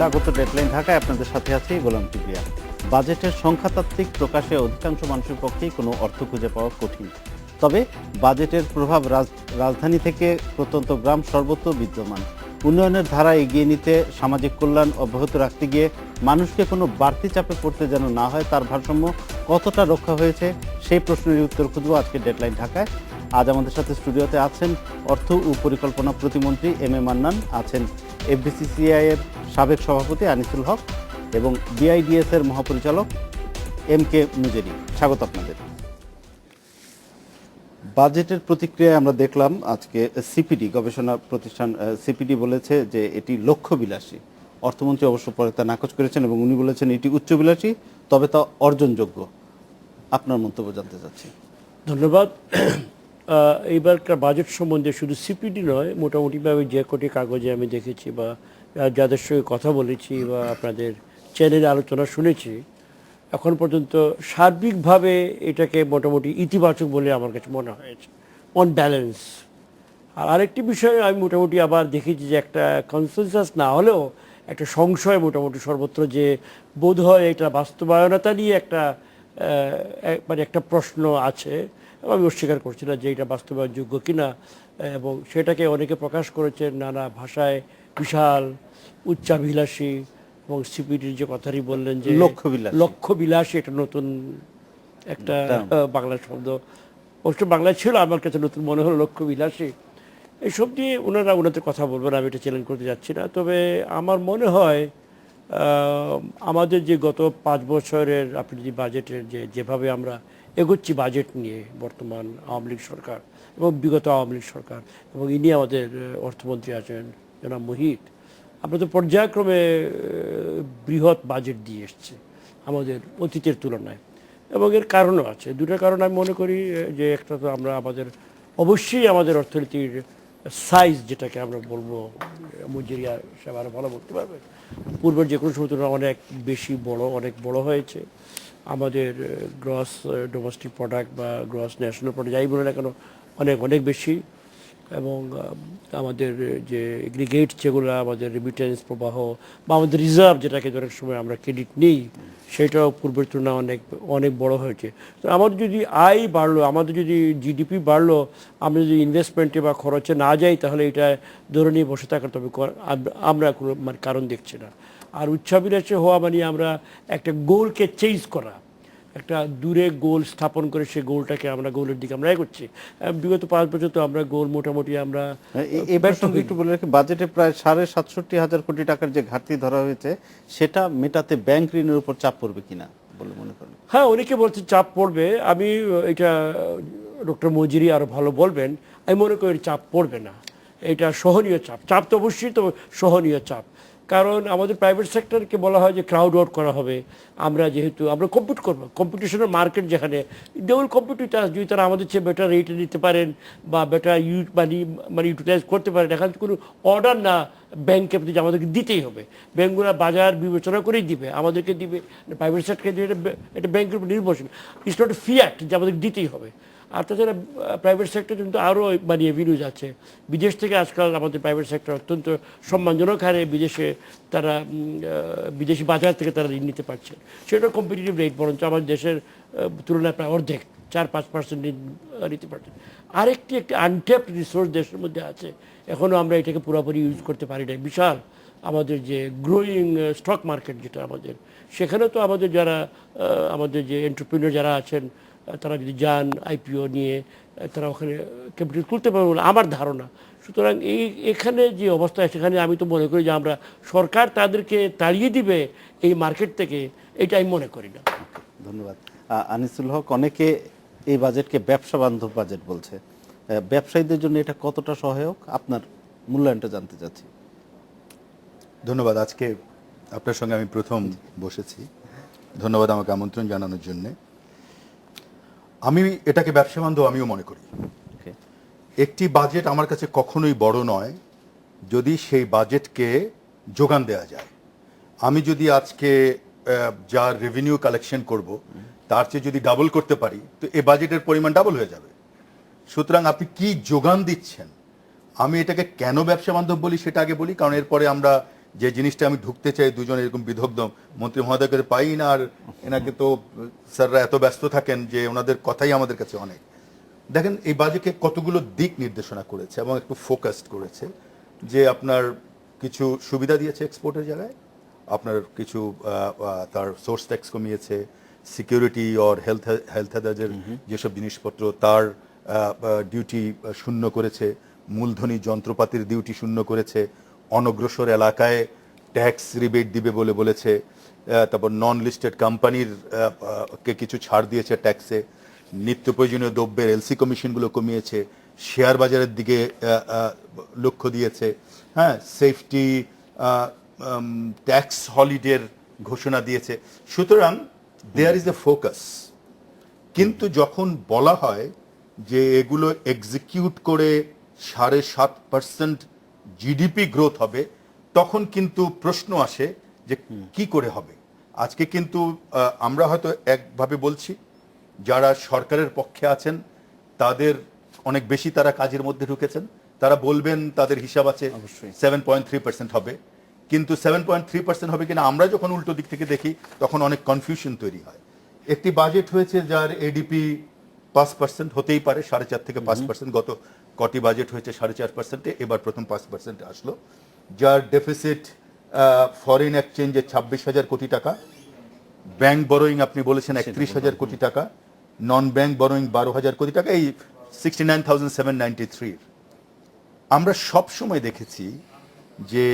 স্বাগত ডেডলাইন ঢাকায়, আপনাদের সাথে আছি গোলাম কিবরিয়া। বাজেটের সংখ্যাতাত্ত্বিক প্রকাশে অধিকাংশ মানুষের পক্ষেই কোনো অর্থ খুঁজে পাওয়া কঠিন। তবে বাজেটের প্রভাব রাজধানী থেকে প্রত্যন্ত গ্রাম সর্বত্র বিদ্যমান। উন্নয়নের ধারা এগিয়ে নিতে, সামাজিক কল্যাণ অব্যাহত রাখতে গিয়ে মানুষকে কোনো বাড়তি চাপে পড়তে যেন না হয়, তার ভারসাম্য কতটা রক্ষা হয়েছে, সেই প্রশ্নের উত্তর খুঁজব আজকে ডেডলাইন ঢাকায়। আজ আমাদের সাথে স্টুডিওতে আছেন অর্থ ও পরিকল্পনা প্রতিমন্ত্রী এম এ মান্নান, আছেন এফবিসিসিআই এর সাবেক সভাপতি আনিসুল হক এবং বিআইডিএস এর মহাপরিচালক এম কে মুজেরি। স্বাগত আপনাদের। বাজেটের প্রতিক্রিয়ায় আমরা দেখলাম আজকে সিপিডি গবেষণা প্রতিষ্ঠান সিপিডি বলেছে যে এটি লক্ষ্যবিলাসী। অর্থমন্ত্রী অবশ্য পরে তা নাকচ করেছেন এবং উনি বলেছেন এটি উচ্চবিলাসী, তবে তা অর্জনযোগ্য। আপনার মন্তব্য জানতে চাচ্ছি। ধন্যবাদ। এইবারকার বাজেট সম্বন্ধে শুধু সিপিডি নয়, মোটামুটিভাবে যে কটি কাগজে আমি দেখেছি বা যাদের সঙ্গে কথা বলেছি বা আপনাদের চ্যানেলে আলোচনা শুনেছি, এখন পর্যন্ত সার্বিকভাবে এটাকে মোটামুটি ইতিবাচক বলে আমার কাছে মনে হয়েছে, অন ব্যালেন্স। আর আরেকটি বিষয় আমি মোটামুটি আবার দেখেছি যে একটা কনসেনসাস না হলেও একটা সংশয় মোটামুটি সর্বত্র, যে বোধ হয় এটা বাস্তবায়নতা নিয়ে একটা মানে একটা প্রশ্ন আছে। আমি অস্বীকার করছি না যে এটা বাস্তবায়নযোগ্য কিনা, এবং সেটাকে অনেকে প্রকাশ করেছে নানা ভাষায়, বিশাল উচ্চাভিলাষী। এবং সিপিডির যে কথাটি বললেন যে লক্ষ্যবিলাসী, একটা নতুন একটা বাংলা শব্দ, অবশ্য বাংলায় ছিল, আমার কাছে নতুন মনে হলো লক্ষ্যবিলাসী। এইসব নিয়ে ওনাদের কথা বলবেন, আমি এটা চ্যালেঞ্জ করতে যাচ্ছি না। তবে আমার মনে হয় আমাদের যে গত 5 বছরের আপনি যদি বাজেটের যেভাবে আমরা এগোচ্ছি বাজেট নিয়ে, বর্তমান আওয়ামী লীগ সরকার এবং বিগত আওয়ামী লীগ সরকার, এবং ইনি আমাদের অর্থমন্ত্রী আছেন জনাব মুহিত, আমরা তো পর্যায়ক্রমে বৃহৎ বাজেট দিয়ে এসছে আমাদের অতীতের তুলনায়। এবং এর কারণও আছে, দুটো কারণ আমি মনে করি। যে একটা তো আমরা অবশ্যই আমাদের অর্থনীতির সাইজ, যেটাকে আমরা বলবো, মজুরিয়া সব আরও ভালো বলতে পারবে, পূর্বের যে কোনো সময় তুলনায় অনেক বেশি বড়, অনেক বড় হয়েছে। আমাদের গ্রস ডোমেস্টিক প্রোডাক্ট বা গ্রস ন্যাশনাল প্রোডাক্ট যাই বলে না কেন, অনেক অনেক বেশি। এবং আমাদের যে এগ্রিগেট, যেগুলো আমাদের রেমিটেন্স প্রবাহ বা আমাদের রিজার্ভ, যেটাকে অনেক সময় আমরা ক্রেডিট নিই, সেটাও পূর্বের তুলনায় অনেক অনেক বড় হয়েছে। তো আমাদের যদি আয় বাড়লো, আমাদের যদি জিডিপি বাড়লো, আমরা যদি ইনভেস্টমেন্টে বা খরচে না যাই, তাহলে এটা ধরে নিয়ে বসে থাকার তবে আমরা কোনো মানে কারণ দেখছি না। আর উচ্চাভিলাষী হওয়া মানে আমরা একটা গোলকে চেঞ্জ করা, একটা দূরে গোল স্থাপন করে সেই গোলটাকে আমরা গোলের দিকে আমরা এগোচ্ছি। বিগত 5 বছর তো আমরা গোল মোটামুটি আমরা একটু বলে রাখি, বাজেটে প্রায় ৬৭,৫০০ কোটি টাকার যে ঘাটতি ধরা হয়েছে, সেটা মেটাতে ব্যাংক ঋণের উপর চাপ পড়বে কিনা বলে মনে করেন? হ্যাঁ, অনেকে বলছে চাপ পড়বে। আমি এটা ডক্টর মজুরি আরও ভালো বলবেন। আমি মনে করি চাপ পড়বে না, এটা সহনীয় চাপ। চাপ তো অবশ্যই, তো সহনীয় চাপ। কারণ আমাদের প্রাইভেট সেক্টরকে বলা হয় যে ক্রাউড আউট করা হবে। আমরা যেহেতু আমরা কম্পিট করবো, কম্পিটিশনের মার্কেট যেখানে, they will compete with us. যদি তারা আমাদের চেয়ে বেটার রেটে নিতে পারেন বা বেটার মানে ইউটিলাইজ করতে পারেন, এখানে কোনো অর্ডার না ব্যাংকে যে আমাদেরকে দিতেই হবে। ব্যাংকগুলো বাজার বিবেচনা করেই দিবে, আমাদেরকে দিবে। প্রাইভেট সেক্টরকে দিবে, এটা ব্যাংকের উপর নির্ভরশীল। ইটস নট এ ফিয়াট যে আমাদেরকে দিতেই হবে। আর তাছাড়া প্রাইভেট সেক্টর কিন্তু আরও মানে এভিনিউজ আছে। বিদেশ থেকে আজকাল আমাদের প্রাইভেট সেক্টর অত্যন্ত সম্মানজনক হারে বিদেশে তারা বিদেশি বাজার থেকে তারা ঋণ নিতে পারছে। সেটা কম্পিটিটিভ রেট বরঞ্চ আমাদের দেশের তুলনায় প্রায় অর্ধেক, 4-5% নিতে পারছে। আরেকটি আনট্যাপড রিসোর্স দেশের মধ্যে আছে, এখনও আমরা এটাকে পুরোপুরি ইউজ করতে পারি না। বিশাল আমাদের যে গ্রোয়িং স্টক মার্কেট যেটা আমাদের, সেখানে তো আমাদের যারা আমাদের যে এন্টারপ্রেনিউর যারা আছেন, তারা যদি যান আইপিও নিয়ে, তারা ওখানে ক্যাপিটাল তুলতে পারবে বলে আমার ধারণা। সুতরাং এখানে যে অবস্থা, সেখানে আমি তো মনে করি যে আমরা সরকার তাদেরকে তাড়িয়ে দিবে এই মার্কেট থেকে, এটা আমি মনে করি না। ধন্যবাদ। আনিসুল হক, অনেকে এই বাজেটকে ব্যবসা বান্ধব বাজেট বলছে। ব্যবসায়ীদের জন্য এটা কতটা সহায়ক, আপনার মূল্যায়নটা জানতে চাচ্ছি। ধন্যবাদ। আজকে আপনার সঙ্গে আমি প্রথম বসেছি, ধন্যবাদ আমাকে আমন্ত্রণ জানানোর জন্যে। আমি এটাকে ব্যবসা বান্ধব আমিও মনে করি। একটি বাজেট আমার কাছে কখনোই বড় নয় যদি সেই বাজেটকে যোগান দেওয়া যায়। আমি যদি আজকে যা রেভিনিউ কালেকশন করব তার চেয়ে যদি ডাবল করতে পারি, তো এই বাজেটের পরিমাণ ডাবল হয়ে যাবে। সুতরাং আপনি কি যোগান দিচ্ছেন, আমি এটাকে কেন ব্যবসা বান্ধব বলি সেটা আগে বলি, কারণ এরপরে আমরা যে জিনিসটা আমি ঢুকতে চাই দুজন এরকম বিদগ্ধ মন্ত্রী মহোদয়কে পাই না, আর এনাকে তো স্যাররা এত ব্যস্ত থাকেন যে ওনাদের কথাই আমাদের কাছে অনেক। দেখেন এই বাজেটে কতগুলো দিক নির্দেশনা করেছে এবং একটু ফোকাসড করেছে, যে আপনার কিছু সুবিধা দিয়েছে এক্সপোর্টের জায়গায়, আপনার কিছু তার সোর্স ট্যাক্স কমিয়েছে, সিকিউরিটি আর হেলথ হ্যাজার্ডের যেসব জিনিসপত্র তার ডিউটি শূন্য করেছে, মূলধনী যন্ত্রপাতির ডিউটি শূন্য করেছে, অনগ্রসর এলাকায় ট্যাক্স রিবেট দিবে বলে বলেছে, তারপর নন লিস্টেড কোম্পানির কে কিছু ছাড় দিয়েছে ট্যাক্সে, নিত্য প্রয়োজনীয় দ্রব্যের এলসি কমিশনগুলো কমিয়েছে, শেয়ার বাজারের দিকে লক্ষ্য দিয়েছে, হ্যাঁ, সেফটি ট্যাক্স হলিডের ঘোষণা দিয়েছে। সুতরাং দেয়ার ইজ এ ফোকাস। কিন্তু যখন বলা হয় যে এগুলো এক্সিকিউট করে 7.5% জিডিপি গ্রোথ হবে, তখন কিন্তু প্রশ্ন আসে যে কি করে হবে। আজকে কিন্তু আমরা হয়তো একভাবে বলছি, যারা সরকারের পক্ষে আছেন তাদের অনেক বেশি তারা কাজের মধ্যে ঢুকেছেন, তারা বলবেন তাদের হিসাব আছে 7.3% হবে, কিন্তু 7.3% হবে কিনা আমরা যখন উল্টো দিক থেকে দেখি তখন অনেক কনফিউশন তৈরি হয়। একটি বাজেট হয়েছে যার এডিপি 5% হতেই পারে, 4.5 থেকে 5%, গত কটি বাজেট হয়েছে 4.5%, এবার প্রথম 5% আসলো, যার ডেফিসিট ফরেন এক্সচেঞ্জে 26,000 কোটি টাকা, ব্যাংক বরোয়িং আপনি বলেছেন 31,000 কোটি টাকা, নন ব্যাংক বরোয়িং 12,000 কোটি টাকা, এই 69,793। আমরা সব সময় দেখেছি যে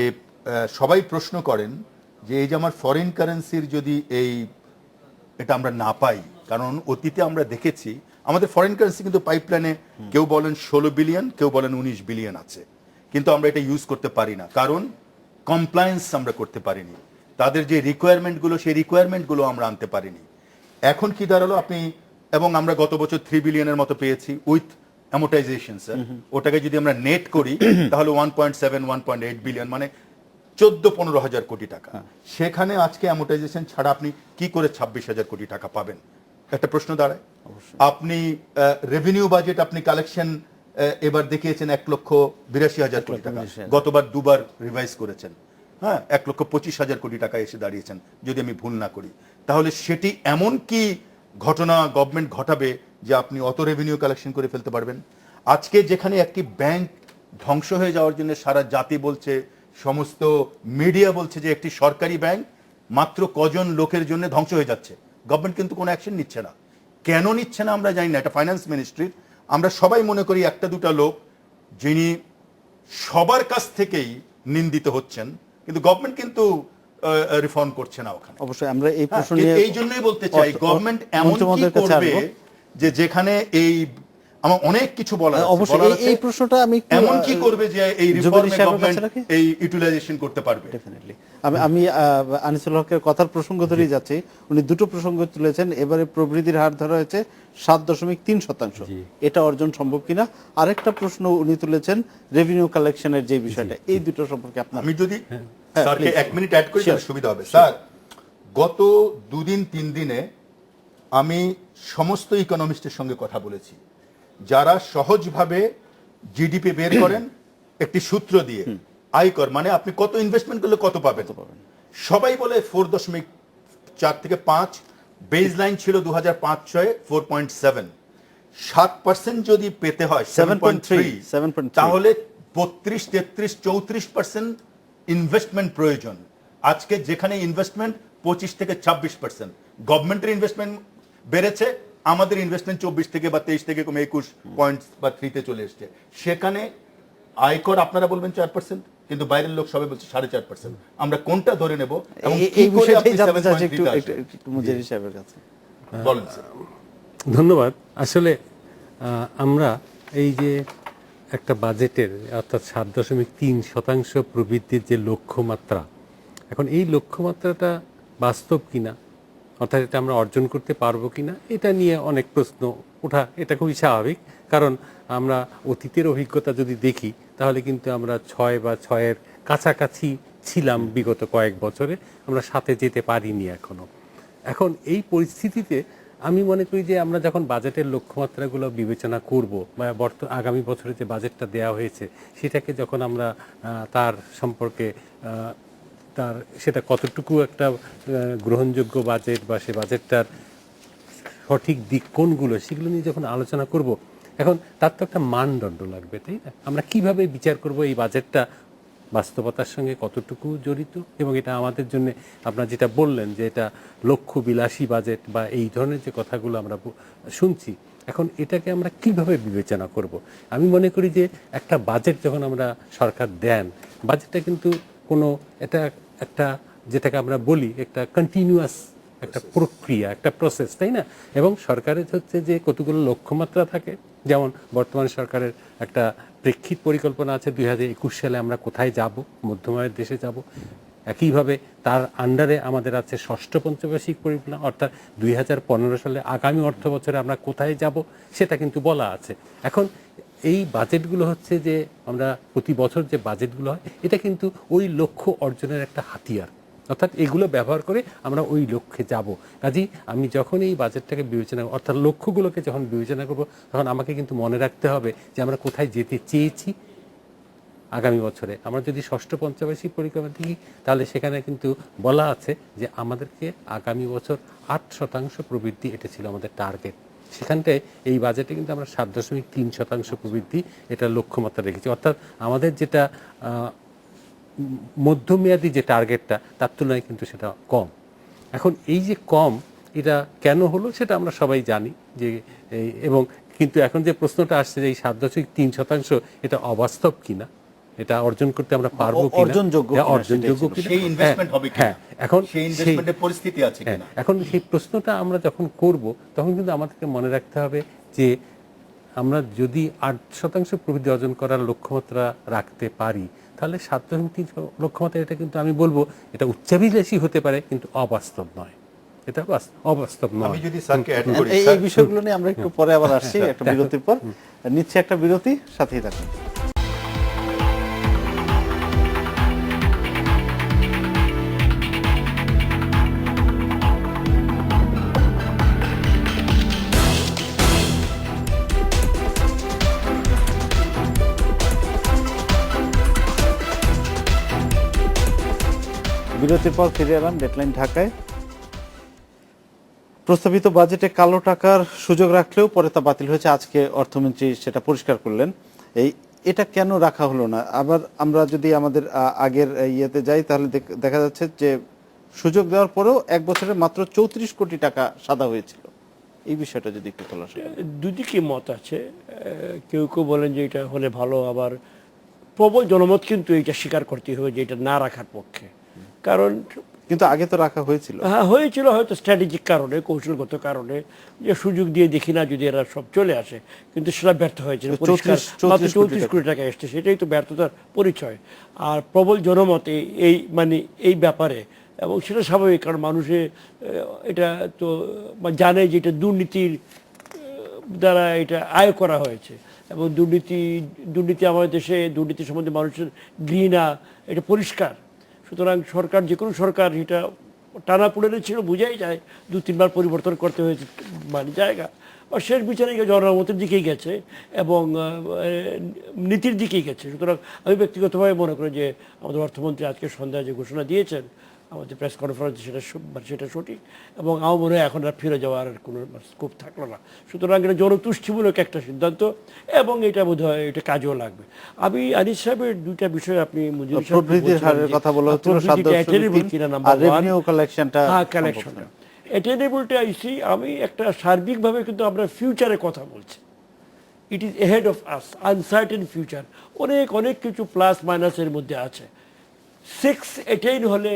সবাই প্রশ্ন করেন যে এই যে আমার ফরেন কারেন্সির যদি এটা আমরা না পাই, কারণ অতীতে আমরা দেখেছি আমাদের ফরেন কারেন্সি কিন্তু পাইপলাইনে কেউ বলেন 16 বিলিয়ন, কেউ বলেন 19 বিলিয়ন আছে, কিন্তু আমরা এটা ইউজ করতে পারি না, কারণ কমপ্লায়েন্স আমরা করতে পারিনি, তাদের যে রিকোয়ারমেন্টগুলো সেই রিকোয়ারমেন্টগুলো আমরা আনতে পারিনি। এখন কি দাঁড়ালো আপনি, এবং আমরা গত বছর 3 বিলিয়নের মতো পেয়েছি উইথ অ্যামোর্টাইজেশন, স্যার ওটাকে যদি আমরা নেট করি তাহলে 1.7 1.8 বিলিয়ন, মানে 14-15 হাজার কোটি টাকা। সেখানে আজকে অ্যামোর্টাইজেশন ছাড়া আপনি কি করে 26,000 কোটি টাকা পাবেন, একটা প্রশ্ন দাঁড়ায়। আপনি রেভিনিউ বাজেট আপনি কালেকশন এবার দেখিয়েছেন 1,82,000 কোটি টাকা, গতবার দুবার রিভাইজ করেছেন, হ্যাঁ 1,25,000 কোটি টাকা এসে দাঁড়িয়েছেন যদি আমি ভুল না করি। তাহলে সেটি এমন কি ঘটনা গভর্নমেন্ট ঘটাবে যে আপনি অত রেভিনিউ কালেকশন করে ফেলতে পারবেন? আজকে যেখানে একটি ব্যাংক ধ্বংস হয়ে যাওয়ার জন্য সারা জাতি বলছে, সমস্ত মিডিয়া বলছে যে একটি সরকারি ব্যাংক মাত্র কজন লোকের জন্য ধ্বংস হয়ে যাচ্ছে, গভর্নমেন্ট কিন্তু কোনো অ্যাকশন নিচ্ছে না। কেন নিচ্ছে না আমরা জানি না, এটা ফাইন্যান্স মিনিস্ট্রির। আমরা সবাই মনে করি একটা দুটা লোক যিনি সবার কাছ থেকেই নিন্দিত হচ্ছেন, কিন্তু গভর্নমেন্ট কিন্তু রিফর্ম করছে না ওখানে। অবশ্যই আমরা এই প্রশ্ন নিয়ে এই জন্যই বলতে চাই গভর্নমেন্ট এমন কি করবে যে যেখানে এই আমার অনেক কিছু বলার আছে, অবশ্যই এই প্রশ্নটা আমি এমন কি করবে যে এই রিফর্মে গভর্নমেন্ট এই ইউটিলাইজেশন করতে পারবে। ডেফিনেটলি আমি আনিসুল হকের কথার প্রসঙ্গ ধরেই যাচ্ছি। উনি দুটো প্রসঙ্গ তুলেছেন। এবারে প্রবৃদ্ধির হার ধরা হয়েছে 7.3%, এটা অর্জন সম্ভব কিনা। আরেকটা প্রশ্ন উনি তুলেছেন রেভিনিউ কালেকশনের যে বিষয়টা, এই দুটো সম্পর্কে আপনার, আমি যদি স্যারকে 1 মিনিট অ্যাড করি তাহলে সুবিধা হবে। স্যার গত 2 দিন 3 দিনে আমি সমস্ত ইকোনমিস্টের সঙ্গে কথা বলেছি, যারা সহজভাবে জিডিপি বের করেন একটি সূত্র দিয়ে, আয়কর মানে আপনি কত ইনভেস্টমেন্ট করলে কত পাবেন। সবাই বলে 4.4 থেকে 5, বেস লাইন ছিল 2005-06 4.7, 7% যদি পেতে হয় 7.3, তাহলে 32-33-34% ইনভেস্টমেন্ট প্রয়োজন। আজকে যেখানে ইনভেস্টমেন্ট 25 থেকে 26%, গভর্নমেন্টের ইনভেস্টমেন্ট বেড়েছে, আমাদের ইনভেস্টমেন্ট 24 থেকে বা 23 থেকে কমে 21.3 চলে এসছে। সেখানে আয়কর আপনারা বলবেন 4%, কিন্তু বাইরের লোক সবাই বলছে 4.5%। আমরা কোনটা ধরে নেব এবং এই বিষয়টাই জানতে চাচ্ছি একটু মুজাহির সাহেবের কাছে। বলেন স্যার। ধন্যবাদ। আসলে আমরা এই যে একটা বাজেটের অর্থাৎ 7.3% প্রবৃদ্ধির যে লক্ষ্যমাত্রা, এখন এই লক্ষ্যমাত্রাটা বাস্তব কিনা, অর্থাৎ এটা আমরা অর্জন করতে পারবো কিনা, এটা নিয়ে অনেক প্রশ্ন ওঠা, এটা খুবই স্বাভাবিক। কারণ আমরা অতীতের অভিজ্ঞতা যদি দেখি তাহলে কিন্তু আমরা 6 বা 6-এর কাছাকাছি ছিলাম বিগত কয়েক বছরে, আমরা 7-এ যেতে পারিনি এখনো। এখন এই পরিস্থিতিতে আমি মনে করি যে আমরা যখন বাজেটের লক্ষ্যমাত্রাগুলো বিবেচনা করব বা আগামী বছরে যে বাজেটটা দেওয়া হয়েছে সেটাকে যখন আমরা তার সম্পর্কে তার সেটা কতটুকু একটা গ্রহণযোগ্য বাজেট বা সে বাজেটটার সঠিক দিক কোনগুলো সেগুলো নিয়ে যখন আলোচনা করব, এখন তার তো একটা মানদণ্ড লাগবে, তাই না? আমরা কিভাবে বিচার করব এই বাজেটটা বাস্তবতার সঙ্গে কতটুকু জড়িত, এবং এটা আমাদের জন্য আপনারা যেটা বললেন যে এটা লক্ষ্য বিলাসী বাজেট বা এই ধরনের যে কথাগুলো আমরা শুনছি, এখন এটাকে আমরা কিভাবে বিবেচনা করব? আমি মনে করি যে একটা বাজেট যখন আমরা সরকার দেন, বাজেটটা কিন্তু কোনো এটা একটা যেটাকে আমরা বলি একটা কন্টিনিউয়াস একটা প্রক্রিয়া, একটা প্রসেস, তাই না? এবং সরকারের হচ্ছে যে কতগুলো লক্ষ্যমাত্রা থাকে, যেমন বর্তমান সরকারের একটা প্রেক্ষিত পরিকল্পনা আছে 2021 সালে আমরা কোথায় যাব, মধ্যমায়ের দেশে যাব। একইভাবে তার আন্ডারে আমাদের আছে ষষ্ঠ পঞ্চবার্ষিক পরিকল্পনা, অর্থাৎ 2015 সালে আগামী অর্থ বছরে আমরা কোথায় যাব সেটা কিন্তু বলা আছে। এখন এই বাজেটগুলো হচ্ছে যে আমরা প্রতি বছর যে বাজেটগুলো হয়, এটা কিন্তু ওই লক্ষ্য অর্জনের একটা হাতিয়ার, অর্থাৎ এগুলো ব্যবহার করে আমরা ওই লক্ষ্যে যাব। কাজেই আমি যখন এই বাজেটটাকে বিবেচনা অর্থাৎ লক্ষ্যগুলোকে যখন বিবেচনা করব, তখন আমাকে কিন্তু মনে রাখতে হবে যে আমরা কোথায় যেতে চেয়েছি আগামী বছরে। আমরা যদি ষষ্ঠ পঞ্চবার্ষিক পরিকল্পনা দেখি, তাহলে সেখানে কিন্তু বলা আছে যে আমাদেরকে আগামী বছর 8% প্রবৃদ্ধি, এটা ছিল আমাদের টার্গেট। সেখানটায় এই বাজেটে কিন্তু আমরা 7.3% প্রবৃদ্ধি এটা লক্ষ্যমাত্রা রেখেছি, অর্থাৎ আমাদের যেটা মধ্যমেয়াদী যে টার্গেটটা তার তুলনায় কিন্তু সেটা কম। এখন এই যে কম, এটা কেন হলো সেটা আমরা সবাই জানি যে এবং কিন্তু এখন যে প্রশ্নটা আসছে যে এই 7.3% এটা অবাস্তব কিনা, এটা অর্জন করতে আমরা পারবো কিনা, অর্জনযোগ্য কিনা, সেই ইনভেস্টমেন্ট হবে কিনা, এখন সেই ইনভেস্টমেন্টের পরিস্থিতি আছে কিনা, এখন সেই প্রশ্নটা আমরা যখন করব, তখন কিন্তু আমাদেরকে মনে রাখতে হবে যে আমরা যদি 8% প্রবৃদ্ধি অর্জন করার লক্ষ্যমাত্রা রাখতে পারি, তাহলে 7.3 লক্ষ্যমাত্রা এটা কিন্তু আমি বলবো এটা উচ্চাভিলাষী হতে পারে, কিন্তু অবাস্তব নয়। এটা অবাস্তব নয়। আমি যদি স্যারকে অ্যাড করি, এই বিষয়গুলো নিয়ে আমরা একটু পরে আবার আসছি, একটা বিরতির পর নিচ্ছে একটা বিরতি, সাথেই থাকুন। বিরতির পর ফিরে এলাম ডেডলাইন ঢাকায়। প্রস্তাবিত বাজেটে কালো টাকার সুযোগ রাখলেও পরে তা বাতিল হয়েছে, আজকে অর্থমন্ত্রী সেটা পরিষ্কার করলেন। এটা কেন রাখা হলো না? আবার আমরা যদি আমাদের আগের ইয়েতে যাই, তাহলে দেখা যাচ্ছে যে সুযোগ দেওয়ার পরেও এক বছরে মাত্র 34 কোটি টাকা সাদা হয়েছিল। এই বিষয়টা যদি একটু খোলাসা করেন। দুদিকে মত আছে, কেউ কেউ বলেন যে এটা হলে ভালো, আবার প্রবল জনমত কিন্তু এটা স্বীকার করতে হবে যে এটা না রাখার পক্ষে। কারণ কিন্তু আগে তো রাখা হয়েছিল। হ্যাঁ, হয়েছিল হয়তো স্ট্র্যাটেজিক কারণে, কৌশলগত কারণে, যে সুযোগ দিয়ে দেখি না যদি এরা সব চলে আসে, কিন্তু সেটা ব্যর্থ হয়েছিল। 34 কোটি টাকা এসছে, সেটাই তো ব্যর্থতার পরিচয়। আর প্রবল জনমতে এই ব্যাপারে, এবং সেটা স্বাভাবিক, কারণ মানুষে এটা তো জানে যে এটা দুর্নীতির দ্বারা এটা আয় করা হয়েছে, এবং দুর্নীতি আমাদের দেশে, দুর্নীতি সম্বন্ধে মানুষের ঘৃণা এটা পরিষ্কার। সুতরাং সরকার, যে কোনো সরকার, এটা টানাপোড়েনে ছিল, বোঝাই যায়। 2-3 বার পরিবর্তন করতে হয়েছে জায়গা, আর শেষ বিচারে জনমতের দিকেই গেছে এবং নীতির দিকেই গেছে। সুতরাং আমি ব্যক্তিগতভাবে মনে করি যে আমাদের অর্থমন্ত্রী আজকে সন্ধ্যায় যে ঘোষণা দিয়েছেন আমাদের প্রেস কনফারেন্সে, সেটা সঠিক, এবং আমার মনে হয় এখন আর ফিরে যাওয়ার কোনো স্কোপ থাকলো না। সুতরাং এটা জনতুষ্টিমূলক একটা সিদ্ধান্ত, এবং এটা বোধ হয় এটা কাজেও লাগবে। আমি আনিস সাহেবের দুইটা বিষয়, আপনি প্রবৃদ্ধির হারের কথা বলা হচ্ছিল, কালেকশনটা অ্যাটেনেবলটা আইসি। আমি একটা সার্বিকভাবে কিন্তু আমরা ফিউচারে কথা বলছি। It is ahead of us, uncertain future. অনেক কিছু প্লাস মাইনাসের মধ্যে আছে। 6 অ্যাটেইন হলে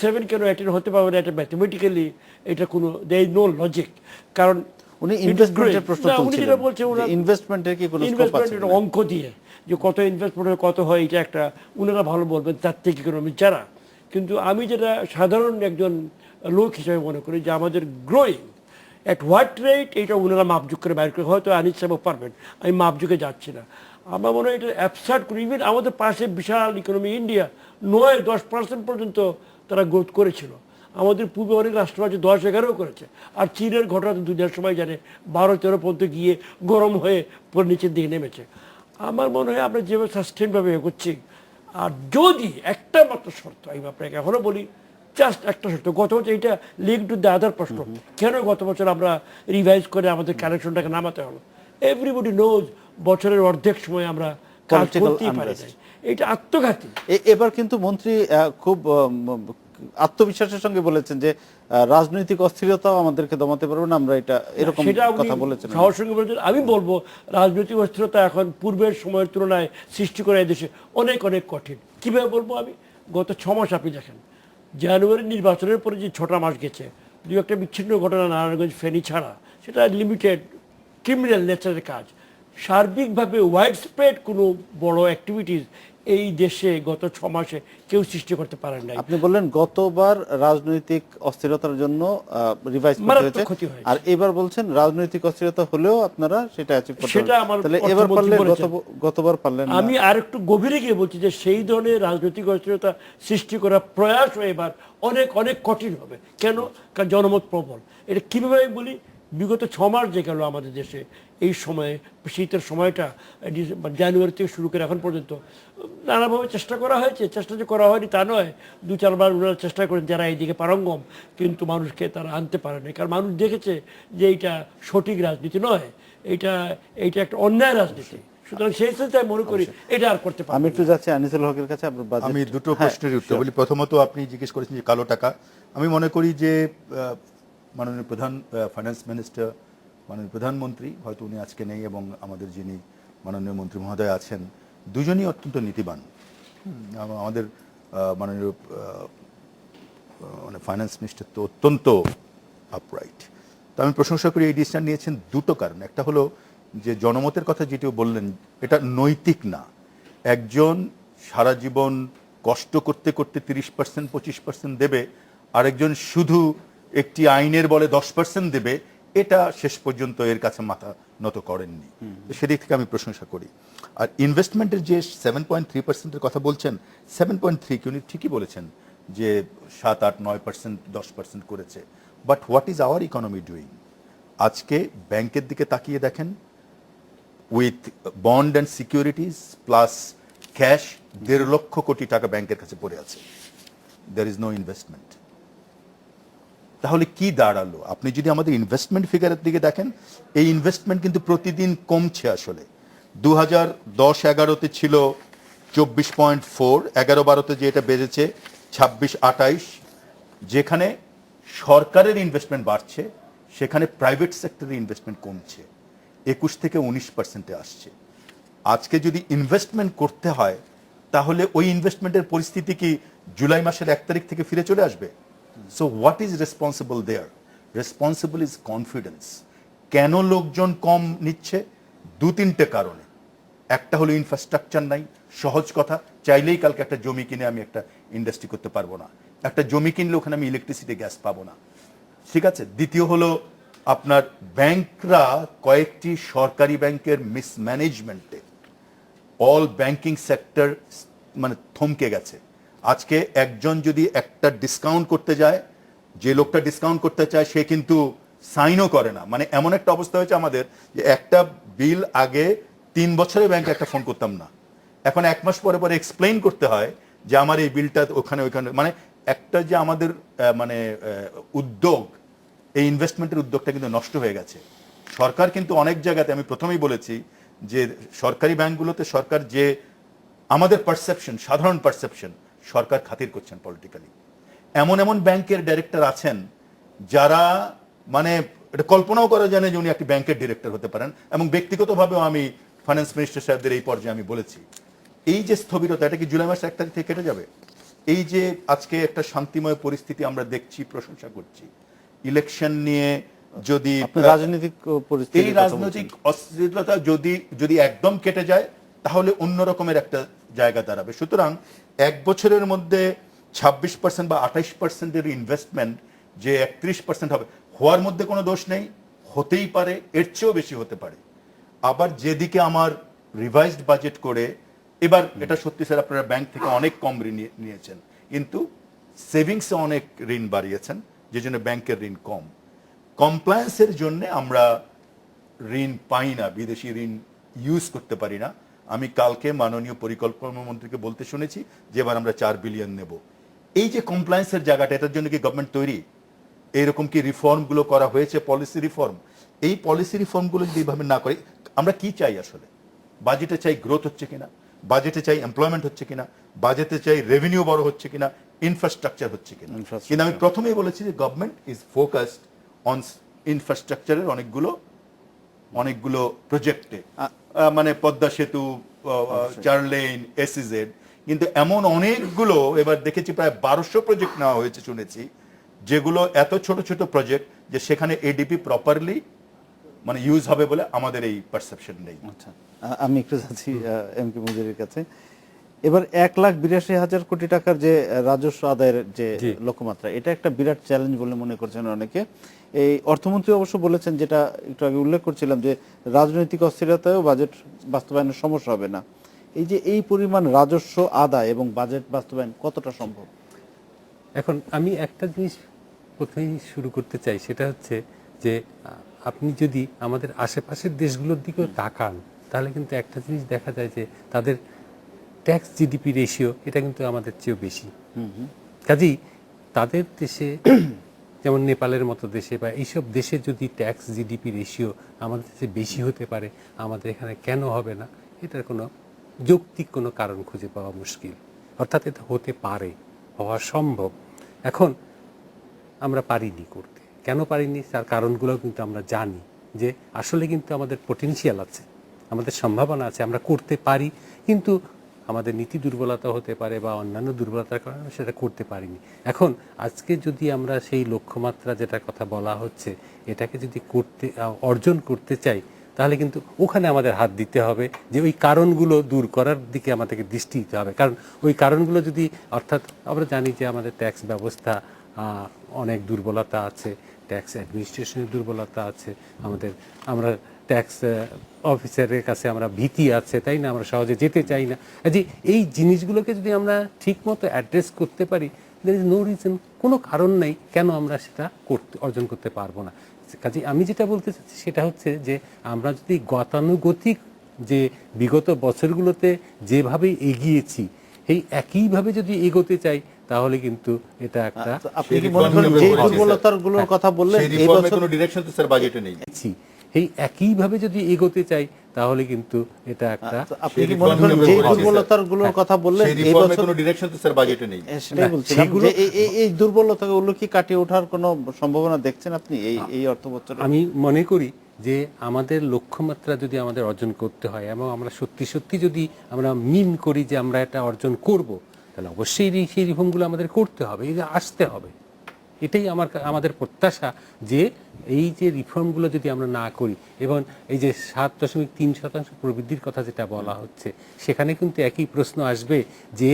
7 কেন অ্যাটেইন হতে পারবে না, এটা ম্যাথমেটিক্যালি এটা কোনো দেয়ার ইজ নো লজিক। কারণ উনি ইনভেস্টমেন্টের প্রশ্ন তুলছিলেন, উনি যেটা বলছেন ইনভেস্টমেন্টের কি কোনো স্কোপ আছে, অঙ্ক দিয়ে যে কত ইনভেস্টমেন্ট হয়, কত হয়, এটা একটা উনারা ভালো বলবেন, তার থেকে কোনো আমি জানা। কিন্তু আমি যেটা সাধারণ একজন লোক হিসেবে মনে করি যে আমাদের গ্রোয়িং অ্যাট হোয়াট রেট, এটা উনারা মাপযোগ করে বাইর করে, হয়তো আনিস সাহেব পারবেন, আমি মাপযোগে যাচ্ছি না। আমার মনে হয় এটা অ্যাবসার্ড করে। ইভেন আমাদের পাশে বিশাল ইকোনমি ইন্ডিয়া 9-10% পর্যন্ত তারা গ্রোথ করেছিল। আমাদের পূর্বে অনেক রাষ্ট্র আছে 10-11 করেছে। আর চীনের ঘটনা তো দুনিয়ার সবাই জানে, 12-13 পর্যন্ত গিয়ে গরম হয়ে পরে নিচের দিকে নেমেছে। আমার মনে হয় আমরা যেভাবে সাস্টেনভাবে এগোচ্ছি, আর যদি একটা মাত্র শর্ত, আমি আপনাকে এখনো বলি, জাস্ট একটা শর্ত, গত বছর এইটা লিঙ্ক টু দ্য আদার প্রশ্ন, কেন গত বছর আমরা রিভাইজ করে আমাদের কালেকশনটাকে নামাতে হলো? এভরিবডি নোজ বছরের অর্ধেক সময় আমরা কাজ Political করতেই পারি unrest. নাই। এটা আত্মঘাতী। এবার কিন্তু মন্ত্রী খুব আত্মবিশ্বাসের সঙ্গে বলেছেন যে রাজনৈতিক অস্থিরতাও আমাদেরকে দমাতে পারবে না, আমরা এটা এরকম সেটা উনি কথা বলেছেন। সাহস সঙ্গে বলেছেন। আমি বলবো রাজনৈতিক অস্থিরতা এখন পূর্বের সময়ের তুলনায় সৃষ্টি করা এই দেশে অনেক অনেক কঠিন। কিভাবে বলবো আমি? গত 6 মাস আপনি দেখেন, জানুয়ারি নির্বাচনের পরে যে 6টা মাস গেছে, দু একটা বিচ্ছিন্ন ঘটনা নারায়ণগঞ্জ ফেনী ছাড়া, সেটা লিমিটেড ক্রিমিনাল নেচারের কাজ। সার্বিকভাবে ওয়াইড স্প্রেড কোনো বড় অ্যাক্টিভিটিস এই দেশে গত 6 মাসে কেউ সৃষ্টি করতে পারেন নাই। আপনি বললেন গতবার রাজনৈতিক অস্থিরতার জন্য রিভাইজ করতে মারাত্মক হয়েছে, ক্ষতি হয়েছে। আর এবার বলছেন রাজনৈতিক অস্থিরতা হলেও আপনারা সেটা অ্যাচিভ করতে সেটা পারবেন। আমার তাহলে এবার অর্থমন্ত্রী পারলে বলেছেন। গতবার পারলেন না। আমি আর একটু গভীরে গিয়ে বলছি যে সেই ধরনের রাজনৈতিক অস্থিরতা সৃষ্টি করার প্রয়াস এবার অনেক অনেক কঠিন হবে। কেন? কারণ জনমত প্রবল। এটা কীভাবে আমি বলি, বিগত 6 মাস যে গেল আমাদের দেশে, এই সময়ে শীতের সময়টা জানুয়ারি থেকে শুরু করে এখন পর্যন্ত নানাভাবে চেষ্টা করা হয়েছে। চেষ্টা যে করা হয়নি তা নয়, 2-4 বার ওনারা চেষ্টা করেন যারা এইদিকে পারঙ্গম, কিন্তু মানুষকে তারা আনতে পারেনি। কারণ মানুষ দেখেছে যে এইটা সঠিক রাজনীতি নয়, এইটা একটা অন্যায় রাজনীতি। সুতরাং সেই ক্ষেত্রে আমি মনে করি এটা আর করতে পারবে আমি না। একটু যাচ্ছি আনিসুল হকের কাছে। আপনার budget- আমি দুটো হ্যাঁ, প্রশ্নের উত্তর বলি। প্রথমত আপনি জিজ্ঞেস করেছেন যে কালো টাকা। আমি মনে করি যে মাননীয় প্রধান ফাইন্যান্স মিনিস্টার, মাননীয় প্রধানমন্ত্রী, হয়তো উনি আজকে নেই, এবং আমাদের যিনি মাননীয় মন্ত্রী মহোদয় আছেন, দুজনই অত্যন্ত নীতিবান। আমাদের মাননীয় মানে ফাইন্যান্স মিনিস্টার তো অত্যন্ত আপরাইট। তো আমি প্রশংসা করি এই ডিসিশন নিয়েছেন দুটো কারণ। একটা হলো যে জনমতের কথা যেটিও বললেন, এটা নৈতিক না। একজন সারা জীবন কষ্ট করতে করতে 30% 25% দেবে, আরেকজন শুধু একটি আইনের বলে 10% দেবে, এটা শেষ পর্যন্ত এর কাছে মাথা নত করেননি। তো সেদিক থেকে আমি প্রশংসা করি। আর ইনভেস্টমেন্টের যে 7.3%-এর কথা বলছেন, 7.3 কি উনি ঠিকই বলেছেন যে 7, 8, 9%, 10% করেছে। But what is our economy doing? আজকে ব্যাংকের দিকে তাকিয়ে দেখেন, with bond and securities plus cash 1.5 লক্ষ কোটি টাকা ব্যাংকের কাছে পড়ে আছে। There is no investment. তাহলে কি দাঁড়ালো? আপনি যদি আমাদের ইনভেস্টমেন্ট ফিগারের দিকে দেখেন, এই ইনভেস্টমেন্ট কিন্তু প্রতিদিন কমছে। আসলে 2010-11-তে ছিল 24.4, 11-12-তে যে এটা বেড়েছে 26-28। যেখানে সরকারের ইনভেস্টমেন্ট বাড়ছে, সেখানে প্রাইভেট সেক্টরের ইনভেস্টমেন্ট কমছে, 21 থেকে 19%-এ আসছে। আজকে যদি ইনভেস্টমেন্ট করতে হয়, তাহলে ওই ইনভেস্টমেন্টের পরিস্থিতি কি জুলাই মাসের 1 তারিখ থেকে ফিরে চলে আসবে? So what is responsible there? Responsible is confidence. কেন লোকজন কম নিচ্ছে? 2-3টে কারণে। একটা হলো ইনফ্রাস্ট্রাকচার নাই। সহজ কথা, চাইলেই কালকে একটা জমি কিনে আমি একটা ইন্ডাস্ট্রি করতে পারবো না। একটা জমি কিনলে ওখানে আমি ইলেকট্রিসিটি, গ্যাস পাবো না। ঠিক আছে। দ্বিতীয় হলো আপনার ব্যাংকরা কয়েকটি সরকারি ব্যাংকের মিসম্যানেজমেন্টে অল ব্যাংকিং সেক্টর মানে থমকে গেছে। আজকে একজন যদি একটা ডিসকাউন্ট করতে যায়, যে লোকটা ডিসকাউন্ট করতে চায় সে কিন্তু সাইনও করে না। মানে এমন একটা অবস্থা হয়েছে আমাদের যে একটা বিল আগে 3 বছরে ব্যাংকে একটা ফোন করতাম না, এখন 1 মাস পরে পরে এক্সপ্লেইন করতে হয় যে আমার এই বিলটা ওখানে ওইখানে। মানে একটা যে আমাদের মানে উদ্যোগ, এই ইনভেস্টমেন্টের উদ্যোগটা কিন্তু নষ্ট হয়ে গেছে। সরকার কিন্তু অনেক জায়গাতে, আমি প্রথমেই বলেছি যে সরকারি ব্যাংকগুলোতে সরকার যে আমাদের পারসেপশন, সাধারণ পারসেপশন, সরকার খাতির করছেন পলিটিক্যালি। এমন এমন ব্যাংকের ডাইরেক্টর আছেন যারা মানে এটা কল্পনাও করা যায় না যে উনি একটি ব্যাংকের ডিরেক্টর হতে পারেন। এবং ব্যক্তিগতভাবেও আমি ফাইন্যান্স মিনিস্টার সাহেবদের এই পর্যায়ে আমি বলেছি, এই যে স্থবিরতা, এটা কি জুলাই মাসের 1 তারিখ থেকে কেটে যাবে? এই যে আজকে একটা শান্তিময় পরিস্থিতি আমরা দেখছি, প্রশংসা করছি। ইলেকশন নিয়ে যদি রাজনৈতিক পরিস্থিতি, এই রাজনৈতিক অস্থিরতা যদি একদম কেটে যায়, তাহলে অন্য রকমের একটা জায়গা দাঁড়াবে। সুতরাং 1 বছরের মধ্যে 26% বা 28%-এর ইনভেস্টমেন্ট যে 31% হবে, হওয়ার মধ্যে কোনো দোষ নেই। হতেই পারে, এর চেয়েও বেশি হতে পারে। আবার যেদিকে আমার রিভাইজড বাজেট করে, এবার এটা সত্যি স্যার আপনারা ব্যাংক থেকে অনেক কম ঋণ নিয়েছেন, কিন্তু সেভিংসে অনেক ঋণ বাড়িয়েছেন, যে জন্য ব্যাংকের ঋণ কম। কমপ্লায়েন্সের জন্য আমরা ঋণ পাই না, বিদেশি ঋণ ইউজ করতে পারি না। আমি কালকে মাননীয় পরিকল্পনা মন্ত্রীকে বলতে শুনেছি যে এবার আমরা 4 বিলিয়ন নেব। এই যে কমপ্লায়েন্সের জায়গাটা, এটার জন্য কি গভর্নমেন্ট তৈরি? এইরকম কি রিফর্মগুলো করা হয়েছে, পলিসি রিফর্ম? এই পলিসি রিফর্মগুলো যদি এইভাবে না করি, আমরা কি চাই আসলে? বাজেটে চাই গ্রোথ হচ্ছে কিনা, বাজেটে চাই এমপ্লয়মেন্ট হচ্ছে কিনা, বাজেটে চাই রেভিনিউ বড় হচ্ছে কিনা, ইনফ্রাস্ট্রাকচার হচ্ছে কিনা। কিন্তু আমি প্রথমেই বলেছি যে গভর্নমেন্ট ইজ ফোকাসড অন ইনফ্রাস্ট্রাকচারের অনেকগুলো প্রজেক্টে, মানে পদ্মা সেতু, 4 লেন, এসইজেড, কিন্তু এমন অনেকগুলো এবার দেখেছি প্রায় 1200 প্রজেক্ট নেওয়া হয়েছে শুনেছি, যেগুলো এত ছোট ছোট প্রজেক্ট যে সেখানে এডিপি প্রপারলি মানে ইউজ হবে বলে আমাদের এই পারসেপশন নেই। আচ্ছা, আমি একটু যাচ্ছি এম কে মজুরির কাছে। এবার 1,82,000 কোটি টাকার যে রাজস্ব আদায়ের যে লক্ষ্যমাত্রা, এটা একটা বিরাট চ্যালেঞ্জ বলে মনে করছেন অনেকে। এই অর্থমন্ত্রী অবশ্য বলেছেন, যেটা একটু আগে উল্লেখ করছিলাম, যে রাজনৈতিক অস্থিরতায়ও বাজেট বাস্তবায়নের সমস্যা হবে না। এই যে এই পরিমাণ রাজস্ব আদায় এবং বাজেট বাস্তবায়ন কতটা সম্ভব? এখন আমি একটা জিনিস প্রথমেই শুরু করতে চাই, সেটা হচ্ছে যে আপনি যদি আমাদের আশেপাশের দেশগুলোর দিকেও তাকান, তাহলে কিন্তু একটা জিনিস দেখা যায় যে তাদের ট্যাক্স জিডিপি রেশিও এটা কিন্তু আমাদের চেয়েও বেশি। কাজেই তাদের দেশে যেমন নেপালের মতো দেশে বা এইসব দেশে যদি ট্যাক্স জিডিপি রেশিও আমাদের দেশে বেশি হতে পারে, আমাদের এখানে কেন হবে না? এটার কোনো যৌক্তিক কোনো কারণ খুঁজে পাওয়া মুশকিল। অর্থাৎ এটা হতে পারে, হওয়া সম্ভব। এখন আমরা পারিনি করতে। কেন পারিনি তার কারণগুলো কিন্তু আমরা জানি, যে আসলে কিন্তু আমাদের পটেনশিয়াল আছে, আমাদের সম্ভাবনা আছে, আমরা করতে পারি, কিন্তু আমাদের নীতি দুর্বলতা হতে পারে বা অন্যান্য দুর্বলতার কারণে সেটা করতে পারিনি। এখন আজকে যদি আমরা সেই লক্ষ্যমাত্রা যেটার কথা বলা হচ্ছে, এটাকে যদি অর্জন করতে চাই, তাহলে কিন্তু ওখানে আমাদের হাত দিতে হবে, যে ওই কারণগুলো দূর করার দিকে আমাদেরকে দৃষ্টি দিতে হবে। কারণ ওই কারণগুলো যদি, অর্থাৎ আমরা জানি যে আমাদের ট্যাক্স ব্যবস্থা অনেক দুর্বলতা আছে, ট্যাক্স অ্যাডমিনিস্ট্রেশনের দুর্বলতা আছে, আমরা ট্যাক্স অফিসারের কাছে আমরা ভীতি আছে, তাই না? আমরা সহজে যেতে চাই না। যে এই জিনিসগুলোকে যদি আমরা ঠিকমতো অ্যাড্রেস করতে পারি, দের ইজ নো রিজন, কোনো কারণ নেই কেন আমরা সেটা অর্জন করতে পারবো না। কাজে আমি যেটা বলতে চাচ্ছি সেটা হচ্ছে যে আমরা যদি গতানুগতিক যে বিগত বছরগুলোতে যেভাবে এগিয়েছি, এই একইভাবে যদি এগোতে চাই, তাহলে কিন্তু এটা একটা আপনি কি মনে করেন যে দুর্বলতাগুলোর কথা বললেন, এই বছর কোনো ডিরেকশন তো স্যার বাজেটে নেই। এই একইভাবে যদি এগোতে চাই, তাহলে কিন্তু এটা একটা, আপনি কি মনে করেন যে দুর্বলতাগুলোর কথা বললেন, এই বছর কোনো ডিরেকশন তো স্যার বাজেটে নেই? সেটাই বলছিলাম, যে এই দুর্বলতাগুলো কি কাটিয়ে ওঠার কোনো সম্ভাবনা দেখছেন আপনি এই অর্থবছরে? আমি মনে করি যে আমাদের লক্ষ্যমাত্রা যদি আমাদের অর্জন করতে হয়, এবং আমরা সত্যি সত্যি যদি আমরা মিন করি যে আমরা এটা অর্জন করব, তাহলে অবশ্যই সেই রিফর্মগুলো আমাদের করতে হবে, এই যে আসতে হবে। এটাই আমাদের প্রত্যাশা, যে এই যে রিফর্মগুলো যদি আমরা না করি, এবং এই যে 7.3% প্রবৃদ্ধির কথা যেটা বলা হচ্ছে, সেখানে কিন্তু একই প্রশ্ন আসবে যে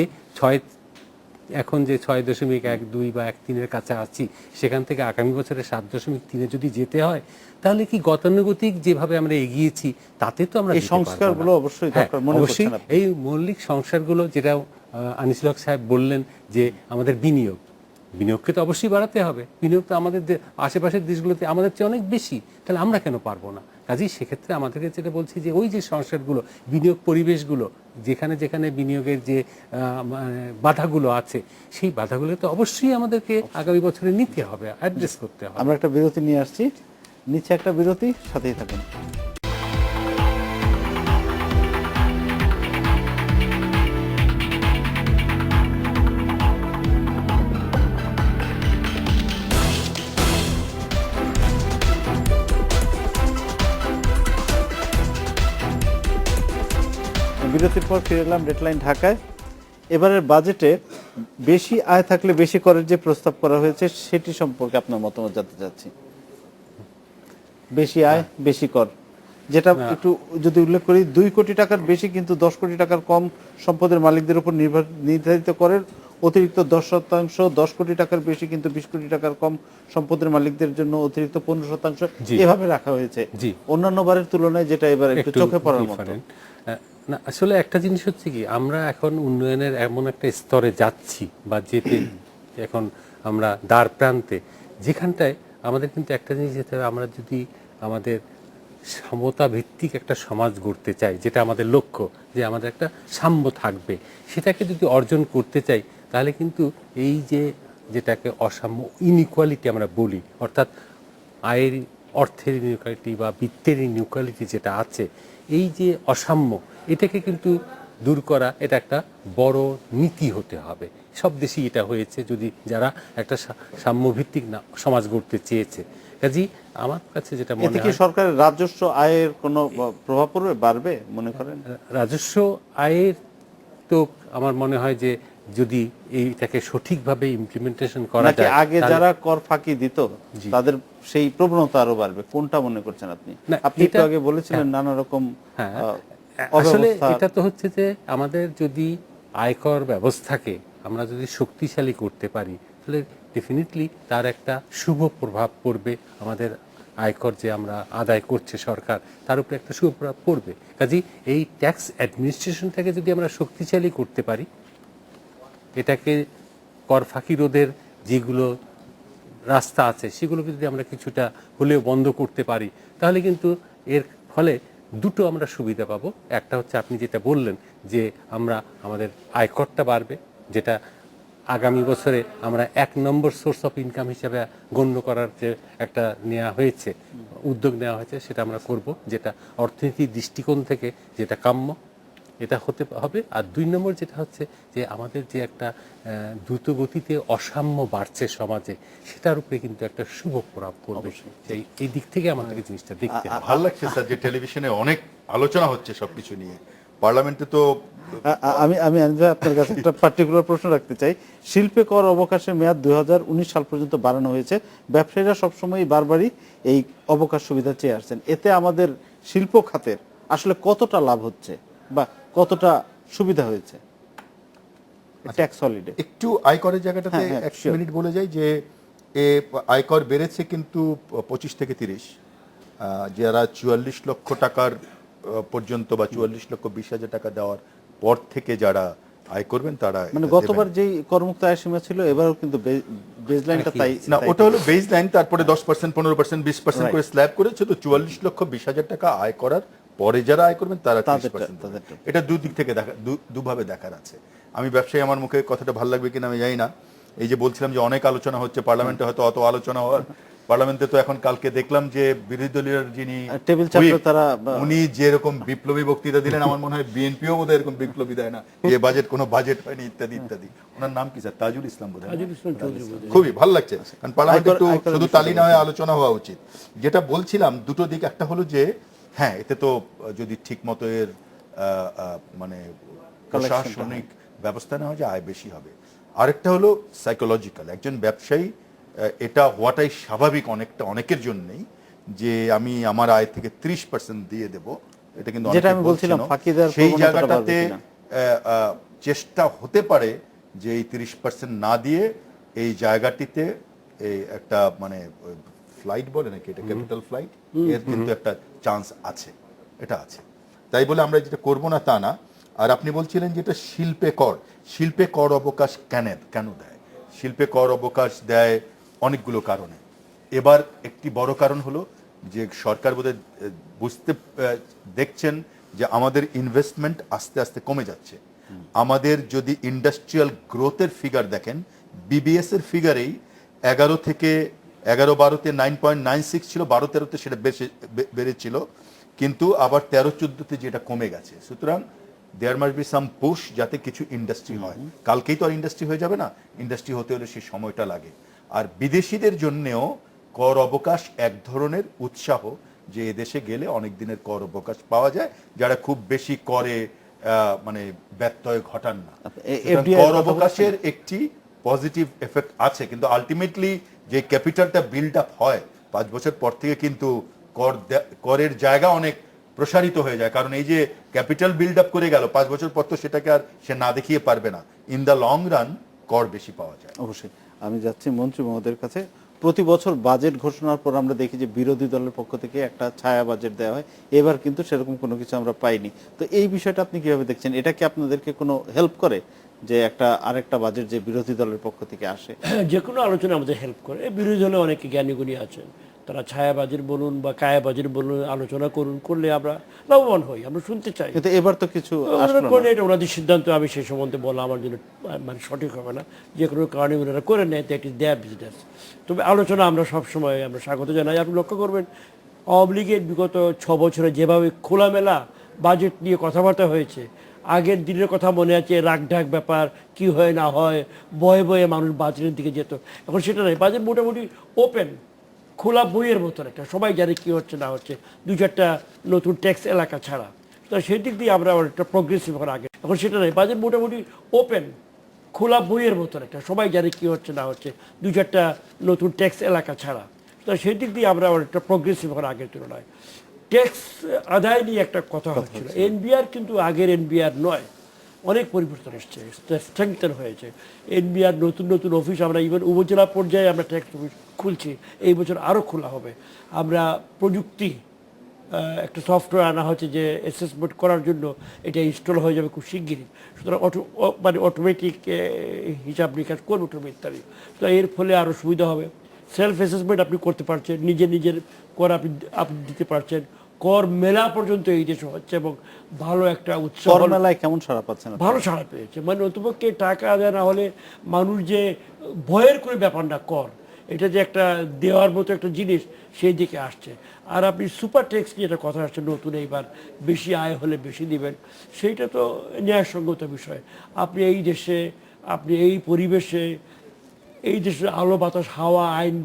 এখন যে 6.12 বা 1.3-এর কাছে আছি, সেখান থেকে আগামী বছরে 7.3-এ যদি যেতে হয়, তাহলে কি গতানুগতিক যেভাবে আমরা এগিয়েছি তাতে তো আমরা এই সংস্কারগুলো অবশ্যই দরকার মনে করছেন আপনি? এই মৌলিক সংস্কারগুলো, যেটা আনিসুল হক সাহেব বললেন, যে আমাদের বিনিয়োগকে তো অবশ্যই বাড়াতে হবে। বিনিয়োগ তো আমাদের আশেপাশের দেশগুলোতে আমাদের চেয়ে অনেক বেশি, তাহলে আমরা কেন পারবো না? কাজেই সেক্ষেত্রে আমাদেরকে যেটা বলছি, যে ওই যে সংস্কারগুলো, বিনিয়োগ পরিবেশগুলো, যেখানে যেখানে বিনিয়োগের যে বাধাগুলো আছে, সেই বাধাগুলো তো অবশ্যই আমাদেরকে আগামী বছরে নিতে হবে, অ্যাড্রেস করতে হবে। আমরা একটা বিরতি নিয়ে আসছি, নিচে একটা বিরতি, সাথেই থাকুন। বিরতির পর ফিরে এলাম ডেডলাইন ঢাকায়। এবারের বাজেটে বেশি আয় থাকলে বেশি করের যে প্রস্তাব করা হয়েছে, সেটি সম্পর্কে আপনার মতামত জানতে চাচ্ছি। বেশি আয় বেশি কর, যেটা একটু যদি উল্লেখ করি, 2 কোটি টাকার বেশি কিন্তু 10 কোটি টাকার কম সম্পদের মালিকদের উপর নির্ধারিত করের অতিরিক্ত 10%, 10 কোটি টাকার বেশি কিন্তু 20 কোটি টাকার কম সম্পদের মালিকদের জন্য অতিরিক্ত 15%, এভাবে রাখা হয়েছে। অন্যান্য বারের তুলনায় যেটা এবার একটু চোখে পড়ার মতো। না, আসলে একটা জিনিস হচ্ছে কি, আমরা এখন উন্নয়নের এমন একটা স্তরে যাচ্ছি বা যেতে, এখন আমরা দ্বার প্রান্তে, যেখানটায় আমাদের কিন্তু একটা জিনিস যেতে হবে, আমরা যদি আমাদের সমতা ভিত্তিক একটা সমাজ গড়তে চাই, যেটা আমাদের লক্ষ্য, যে আমাদের একটা সাম্য থাকবে, সেটাকে যদি অর্জন করতে চাই তাহলে কিন্তু এই যে যেটাকে অসাম্য ইনইকুয়ালিটি আমরা বলি, অর্থাৎ আয়ের অর্থের ইনইকুয়ালিটি বা বৃত্তের ইনইকুয়ালিটি যেটা আছে, এই যে অসাম্য, এটাকে কিন্তু দূর করা এটা একটা বড় নীতি হতে হবে। সব দেশেই এটা হয়েছে, যদি যারা একটা সাম্যভিত্তিক না সমাজ গড়তে চেয়েছে। কাজেই আমার কাছে যেটা এতে মনে কি হয়, সরকারের রাজস্ব আয়ের কোনো প্রভাব পড়বে, বাড়বে মনে করেন? রাজস্ব আয়ের তো আমার মনে হয় যে যদি এইটাকে সঠিকভাবে ইমপ্লিমেন্টেশন করা নাকি যায়, আগে তাহলে- যারা কর ফাঁকি দিত জি। তাদের সেই প্রবণতা আরো বাড়বে, কোনটা মনে করছেন আপনি? না, আপনি একটু এটা- আগে বলেছিলেন নানা রকম হ্যাঁ, আহ, আসলে অব্যবস্থা। এটা তো হচ্ছে যে আমাদের যদি আয়কর ব্যবস্থাকে আমরা যদি শক্তিশালী করতে পারি তাহলে ডেফিনেটলি তার একটা শুভ প্রভাব পড়বে। আমাদের আয়কর যে আমরা আদায় করছে সরকার, তার উপরে একটা শুভ প্রভাব পড়বে। কাজেই এই ট্যাক্স অ্যাডমিনিস্ট্রেশনটাকে যদি আমরা শক্তিশালী করতে পারি, এটাকে কর ফাঁকি রোধের যেগুলো রাস্তা আছে সেগুলোকে যদি আমরা কিছুটা হলেও বন্ধ করতে পারি, তাহলে কিন্তু এর ফলে দুটো আমরা সুবিধা পাবো। একটা হচ্ছে আপনি যেটা বললেন যে আমরা আমাদের আয়করটা বাড়বে, যেটা আগামী বছরে আমরা 1 নম্বর সোর্স অফ ইনকাম হিসেবে গণ্য করার যে একটা নেওয়া হয়েছে, উদ্যোগ নেওয়া হয়েছে, সেটা আমরা করব, যেটা অর্থনীতির দৃষ্টিকোণ থেকে যেটা কাম্য, এটা হতে হবে। আর 2 নম্বর যেটা হচ্ছে যে আমাদের যে একটা দ্রুত গতিতে অসাম্য বাড়ছে সমাজে, সেটার উপরে কিন্তু একটা শুভ প্রভাব পড়বে। এই দিক থেকে আমাদেরকে জিনিসটা দেখতে হবে। ভালো লাগছে স্যার যে টেলিভিশনে অনেক আলোচনা হচ্ছে সবকিছু নিয়ে, পার্লামেন্টে তো আমি আমি আনিস ভাই, আপনার কাছে একটা পার্টিকুলার প্রশ্ন রাখতে চাই। শিল্পে কর অবকাশের মেয়াদ 2019 সাল পর্যন্ত বাড়ানো হয়েছে। ব্যবসায়ীরা সবসময় বারবারই এই অবকাশ সুবিধা চেয়ে আসছেন। এতে আমাদের শিল্প খাতের আসলে কতটা লাভ হচ্ছে বা কতটা সুবিধা হয়েছে ট্যাক্স হলিডে? একটু আয়করের জায়গাটাতে হ্যাঁ, হ্যাঁ, এক sure. মিনিট বলে যাই যে এ আয়কর বেড়েছে কিন্তু 25 থেকে 30, যারা 44 লক্ষ টাকার পর্যন্ত বা 44 লক্ষ 20 হাজার টাকা দেওয়ার পর থেকে যারা আয় করবেন তারা মানে এটা গতবার দেবেন। যেই করমুক্ত আয় সীমা ছিল, এবারও কিন্তু বেজলাইনটা তাই না, তাই ওটা হলো বেস লাইন, তারপরে 10%, 15%, 20% করে স্ল্যাব করেছে। তো 44 লক্ষ 20 হাজার টাকা আয় করার পরে যারা আয় করবেন তারা 30% দেবেন। তাদেরটা। এটা দুদিক থেকে দুভাবে দেখার আছে। আমি ব্যবসায়ী, আমার মুখে কথাটা ভালো লাগবে কিনা আমি জানি না। এই যে বলছিলাম যে অনেক আলোচনা হচ্ছে পার্লামেন্টে, হয়তো অত আলোচনা হওয়ার পার্লামেন্টে তো এখন কালকে দেখলাম যে বিরোধী দলীয় যিনি টেবিল চাপড়ে হুইপ, তারা উনি যেরকম বিপ্লবী বক্তৃতা দিলেন, আমার মনে হয় বিএনপিও বোধহয় এরকম বিপ্লবী দেয় না, যে বাজেট কোনো বাজেট হয়নি ইত্যাদি ইত্যাদি। ওনার নাম কি স্যার? তাজুল ইসলাম বোধহয়। তাজুল ইসলাম চৌধুরী বোধহয়। খুবই ভালো লাগছে, কারণ পার্লামেন্টে একটু আয়কর শুধু বিষয়টা তালি না হয়ে আলোচনা হওয়া উচিত। যেটা বলছিলাম, দুটো দিক। একটা হলো যে হ্যাঁ, এতে তো যদি ঠিক মতো এর মানে প্রশাসনিক ব্যবস্থা নেওয়া যায়, আয় বেশি হবে। আরেকটা হলো সাইকোলজিক্যাল। একজন ব্যবসায়ী এটা হওয়াটাই স্বাভাবিক অনেকের জন্যই, যে আমি আমার আয় থেকে 30% দিয়ে দেব। এটা কিন্তু যেটা অনেকে আমি বলছেন। বলছিলাম, ফাঁকি দেওয়ার সেই প্রবণতাটা জায়গাটাতে বাড়বে কিনা? চেষ্টা হতে পারে যে এই 30% না দিয়ে এই জায়গাটিতে এই একটা মানে ফ্লাইট বলে নাকি, এটা ক্যাপিটাল ফ্লাইট, এর কিন্তু একটা চান্স আছে, এটা আছে। তাই বলে আমরা যেটা করব না তা না। আর আপনি বলছিলেন যেটা শিল্পে কর অবকাশ কেন দেয়? শিল্পে কর অবকাশ দেয় অনেকগুলো কারণে। এবার একটি বড় কারণ হলো যে সরকার বোধহয় দেখছেন যে আমাদের ইনভেস্টমেন্ট আস্তে আস্তে কমে যাচ্ছে। আমাদের যদি ইন্ডাস্ট্রিয়াল গ্রোথের ফিগার দেখেন, বিবিএস এর ফিগারেই 11-12-তে 9.96 ছিল, 12-13-তে সেটা বেড়েছিল, কিন্তু আবার 13-14-তে যেটা কমে গেছে। সুতরাং there must be some push যাতে কিছু ইন্ডাস্ট্রি হয়। কালকেই তো আর ইন্ডাস্ট্রি হয়ে যাবে না, ইন্ডাস্ট্রি হতে হলে সেই সময়টা লাগে। আর বিদেশিদের জন্যেও কর অবকাশ এক ধরনের উৎসাহ, যে এদেশে গেলে অনেক দিনের কর অবকাশ পাওয়া যায়, যারা খুব বেশি করে মানে ব্যত্যয় ঘটান না। FDI কর অবকাশের একটি পজিটিভ এফেক্ট আছে, কিন্তু আলটিমেটলি যে ক্যাপিটালটা বিল্ড আপ হয় 5 বছর পর থেকে, কিন্তু করের জায়গা অনেক প্রসারিত হয়ে যায়। কারণ এই যে ক্যাপিটাল বিল্ড আপ করে গেল 5 বছর পর, তো সেটাকে আর সে না দেখিয়ে পারবে না। ইন দ্য লং রান কর বেশি পাওয়া যায়। অবশ্যই। আমি যাচ্ছি মন্ত্রী মহোদয়ের কাছে। প্রতি বছর বাজেট ঘোষণার পর আমরা দেখি যে বিরোধী দলের পক্ষ থেকে একটা ছায়া বাজেট দেওয়া হয়। এবার কিন্তু সেরকম কোনো কিছু আমরা পাইনি। তো এই বিষয়টা আপনি কিভাবে দেখছেন? এটা কি আপনাদেরকে কোনো হেল্প করে যে আরেকটা বাজেট যে বিরোধী দলের পক্ষ থেকে আসে? যে কোনো আলোচনা আমাদের হেল্প করে। বিরোধী দলে অনেকে জ্ঞানীগুণী আছেন, তারা ছায়াবাজির বলুন বা কায়াবাজির বলুন আলোচনা করলে আমরা লাভবান হই, আমরা শুনতে চাই। কিন্তু এবার তো কিছু আসলো না। করে এটা ওনাদের সিদ্ধান্ত, আমি সেই সম্বন্ধে বলা আমার জন্য মানে সঠিক হবে না। যে কোনো কারণে ওনারা করে নেয়, দ্যাট ইজ দেয়ার বিজনেস। তবে আলোচনা আমরা সবসময় আমরা স্বাগত জানাই। আপনি লক্ষ্য করবেন আওয়ামী লীগের বিগত 6 বছরে যেভাবে খোলামেলা বাজেট নিয়ে কথাবার্তা হয়েছে, আগের দিনের কথা মনে আছে, রাগঢাক ব্যাপার কি হয় না হয়, বয়ে বয়ে মানুষ বাজেটের দিকে যেত। এখন সেটা নয়, বাজেট মোটামুটি ওপেন, খোলা বইয়ের মতন একটা, সবাই জানে কী হচ্ছে না হচ্ছে, 2-4টা নতুন ট্যাক্স এলাকা ছাড়া। তো সেই দিক দিয়ে আমরা একটা প্রগ্রেসিভ হওয়ার আগে। এখন সেটা নয়, বাজেট মোটামুটি ওপেন, খোলা বইয়ের মতন একটা, সবাই জানে কী হচ্ছে না হচ্ছে, 2-4টা নতুন ট্যাক্স এলাকা ছাড়া। তো সেই দিক দিয়ে আমরা একটা প্রগ্রেসিভ হওয়ার আগের তুলনায়। ট্যাক্স আদায় নিয়ে একটা কথা হচ্ছিল, এনবিআর কিন্তু আগের এনবিআর নয়, অনেক পরিবর্তন এসছে, স্ট্রেংথেন হয়েছে। এনবিআর নতুন নতুন অফিস, আমরা ইভেন উপজেলা পর্যায়ে আমরা ট্যাক্স অফিস খুলছি, এই বছর আরও খোলা হবে। আমরা প্রযুক্তি একটা সফটওয়্যার আনা হচ্ছে যে অ্যাসেসমেন্ট করার জন্য, এটা ইনস্টল হয়ে যাবে খুব শিগগিরই। সুতরাং মানে অটোমেটিক হিসাব নিকাশ করবে ইত্যাদি। তো এর ফলে আরও সুবিধা হবে। সেলফ অ্যাসেসমেন্ট আপনি করতে পারছেন, নিজের কর আপনি দিতে পারছেন। কর মেলা পর্যন্ত এই দেশে হচ্ছে এবং ভালো একটা উৎসব। কর মেলায় কেমন সাড়া পাচ্ছেন? ভালো সাড়া পেয়েছে, মানে অন্তপক্ষে টাকা আদায় না হলে মানুষ যে ভয়ের কোনো ব্যাপার না, কর এটা যে একটা দেওয়ার মতো একটা জিনিস, সেই দিকে আসছে। আর আপনি সুপার ট্যাক্স নিয়ে একটা কথা আসছে নতুন, এইবার বেশি আয় হলে বেশি দিবেন, সেইটা তো ন্যায়সঙ্গত বিষয়। আপনি এই দেশে, আপনি এই পরিবেশে, এই দেশের আলো বাতাস হাওয়া আইন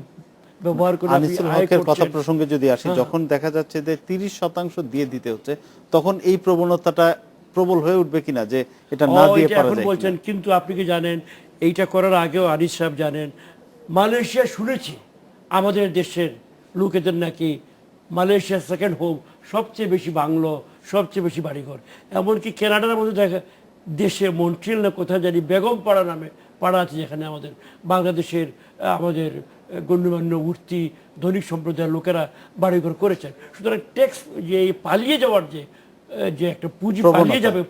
ব্যবহার করে আনিসুল হকের কথা প্রসঙ্গে যদি আসি, যখন দেখা যাচ্ছে যে 30% দিয়ে দিতে হচ্ছে, তখন এই প্রবণতাটা প্রবল হয়ে উঠবে কিনা যে এটা না দিয়ে পারা এখন যায় বলছেন। কিন্তু আপনি কি জানেন, এইটা করার আগেও আনিস সাহেব জানেন, মালয়েশিয়া শুনেছি আমাদের দেশের লোকেদের নাকি মালয়েশিয়া সেকেন্ড হোম, সবচেয়ে বেশি বাংলো, সবচেয়ে বেশি বাড়িঘর। এমনকি কানাডার মধ্যে দেখা দেশে মন্ট্রিয়াল না কোথায় জানি বেগম পাড়া নামে পাড়া আছে, যেখানে আমাদের বাংলাদেশের আমাদের গণ্যমান্য উঠতি ধনিক সম্প্রদায়ের লোকেরা বাড়িঘর করেছেন। সুতরাং ট্যাক্স যে পালিয়ে যাওয়ার যে একটা পুঁজি পালিয়ে যাবে,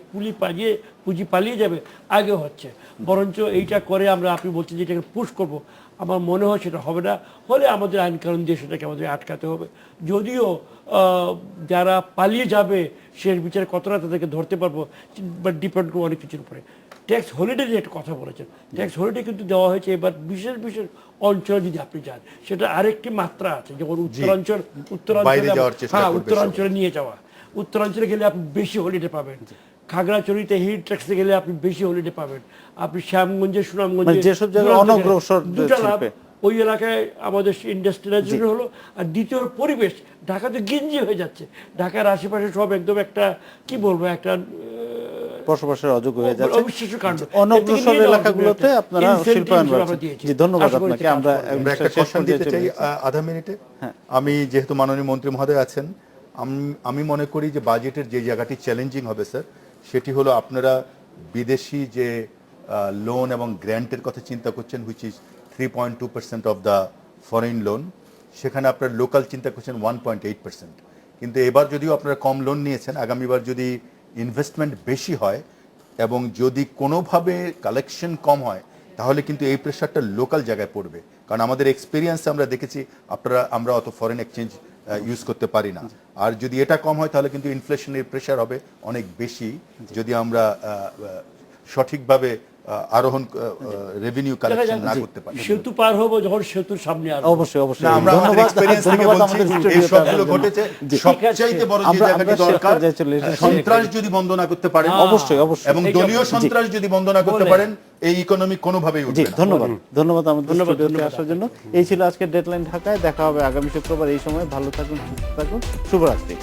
পুঁজি পালিয়ে যাবে আগে হচ্ছে। বরঞ্চ এইটা করে আমরা, আপনি বলছেন যে এটাকে পুশ করবো, আমার মনে হয় সেটা হবে না। হলে আমাদের আইন কানুন দিয়ে সেটাকে আমাদের আটকাতে হবে। যদিও যারা পালিয়ে যাবে শেষ বিচারে কতটা তাদেরকে ধরতে পারবো, বাট ডিপেন্ড করবো অনেক কিছুর উপরে। ট্যাক্স হলিডে নিয়ে একটা কথা বলেছেন, ট্যাক্স হলিডে কিন্তু দেওয়া হয়েছে এবার বিশেষ বিশেষ অঞ্চলে। যদি আপনি যান, সেটা আরেকটি মাত্রা আছে, যেমন উত্তরাঞ্চলে নিয়ে যাওয়া, উত্তরাঞ্চলে গেলে আপনি বেশি হলিডে পাবেন। খাগড়াছড়িতে হিট ট্যাক্সে গেলে আপনি বেশি হলিডে পাবেন। আপনি শ্যামগঞ্জে, সুনামগঞ্জে, যেসব জায়গায় অনগ্রসর দুটা লাভ। ওই এলাকায় আমাদের ইন্ডাস্ট্রিয়ালাইজেশন হলো, আর দ্বিতীয় পরিবেশ। ঢাকা তো গেঞ্জি হয়ে যাচ্ছে, ঢাকার আশেপাশে সব একদম একটা কি বলবো, একটা বসবাসের অযোগ্য হয়ে যাচ্ছে। অবিশ্বাস্য কাণ্ড। অনগ্রসর এলাকাগুলোতে আপনারা শিল্পায়ন বাড়ছে। জি, ধন্যবাদ আপনাকে। আমরা একটা কোশ্চেন দিতে চাই আধা মিনিটে। আমি যেহেতু মাননীয় মন্ত্রী মহোদয় আছেন, আমি মনে করি যে বাজেটের যে জায়গাটি চ্যালেঞ্জিং হবে স্যার, সেটি হলো আপনারা বিদেশি যে লোন এবং গ্র্যান্টের কথা চিন্তা করছেন, which is 3.2% of the foreign loan, সেখানে আপনারা লোকাল চিন্তা করছেন 1.8%। কিন্তু এবার যদিও আপনারা কম লোন নিয়েছেন, আগামীবার যদি ইনভেস্টমেন্ট বেশি হয় এবং যদি কোনোভাবে কালেকশন কম হয়, তাহলে কিন্তু এই প্রেশারটা লোকাল জায়গায় পড়বে। কারণ আমাদের এক্সপিরিয়েন্সে আমরা দেখেছি আমরা অত ফরেন এক্সচেঞ্জ ইউজ করতে পারি না। আর যদি এটা কম হয়, তাহলে কিন্তু ইনফ্লেশনের প্রেশার হবে অনেক বেশি, যদি আমরা সঠিকভাবে আরোহণ রেভিনিউ কালেকশন না করতে পারি। সেতু পার হবো যখন সেতুর সামনে আসবো। অবশ্যই অবশ্যই। আমরা আমাদের এক্সপেরিয়েন্স থেকে বলছি, এই সবগুলো ঘটেছে। সবচাইতে বড় যে জায়গাটি দরকার, সন্ত্রাস যদি বন্ধ না করতে পারেন, অবশ্যই এবং দলীয় সন্ত্রাস যদি বন্ধ না করতে পারেন, এই ইকোনমি কোনোভাবেই উঠবে না। ধন্যবাদ আমাদের স্টুডিওতে আসার জন্য। এই ছিল আজকের ডেডলাইন ঢাকায়। দেখা হবে আগামী শুক্রবার এই সময়। ভালো থাকুন, সুস্থ থাকুন, শুভরাত্রি।